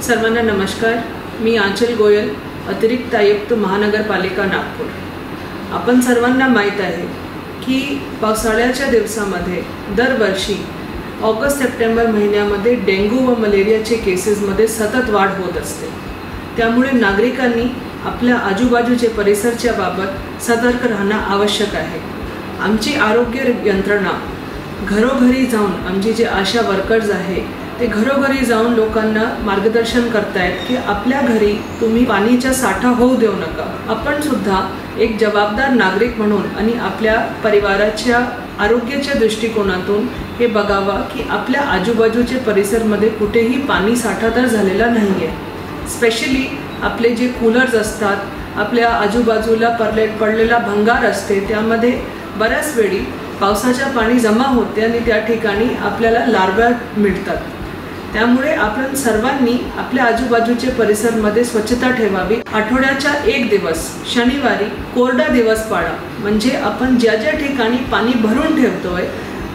सर्वांना नमस्कार। मी आंचल गोयल, अतिरिक्त आयुक्त महानगरपालिका नागपूर। आपण सर्वांना माहीत आहे की पावसाळ्याच्या दिवसामध्ये दरवर्षी ऑगस्ट सप्टेंबर महिन्यामध्ये डेंग्यू व मलेरियाचे केसेसमध्ये सतत वाढ होत असते। त्यामुळे नागरिकांनी आपल्या आजूबाजूचे परिसरच्या बाबत सतर्क राहणं आवश्यक आहे। आमची आरोग्य यंत्रणा घरोघरी जाऊन, आमचे जे आशा वर्कर्स आहे ते घरोघरी जाऊन लोकांना मार्गदर्शन करतायत की आपल्या घरी तुम्ही पाण्याचा साठा होऊ देऊ नका। आपण सुद्धा एक जबाबदार नागरिक म्हणून आणि आपल्या परिवाराच्या आरोग्याच्या दृष्टिकोनातून हे बघावा की आपल्या आजूबाजूचे परिसरमध्ये कुठेही पाणी साठा तर झालेला नाही आहे। स्पेशली आपले जे कूलर्स असतात, आपल्या आजूबाजूला पडलेला भंगार असते, त्यामध्ये बऱ्याच वेळी पावसाच्या पाणी जमा होते आणि त्या ठिकाणी आपल्याला लार्वा मिळतात। त्यामुळे आपण सर्वांनी आपल्या आजूबाजूचे परिसरमध्ये स्वच्छता ठेवावी। आठवड्याचा एक दिवस शनिवारी कोरडा दिवस पाळा, म्हणजे आपण ज्या ज्या ठिकाणी पाणी भरून ठेवतोय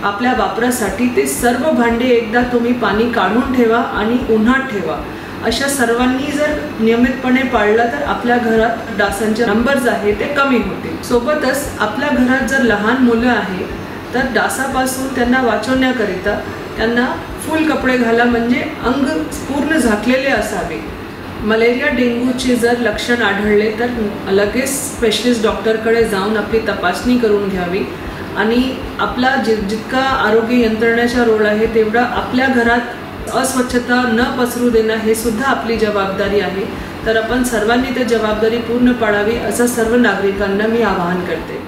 आपल्या वापरासाठी ते सर्व भांडे एकदा तुम्ही पाणी काढून ठेवा आणि उन्हात ठेवा। अशा सर्वांनी जर नियमितपणे पाळलं तर आपल्या घरात डासांचे नंबर्स आहे ते कमी होतील। सोबतच आपल्या घरात जर लहान मुलं आहे तर डासापासून त्यांना वाचवण्याकरिता त्यांना फुल कपडे घाला, म्हणजे अंग पूर्ण झाकलेले असावे। मलेरिया डेंग्यूचे जर लक्षण आढळले तर लगेच स्पेशलिस्ट डॉक्टरकडे जाऊन आपली तपासणी करून घ्यावी आणि आपला जितका आरोग्य यंत्रणेचा रोल आहे तेवढा आपल्या घरात अस्वच्छता न पसरू देणं हे सुद्धा आपली जबाबदारी आहे। तर आपण सर्वांनी ती जबाबदारी पूर्ण पाळावी असं सर्व नागरिकांना मी आवाहन करते।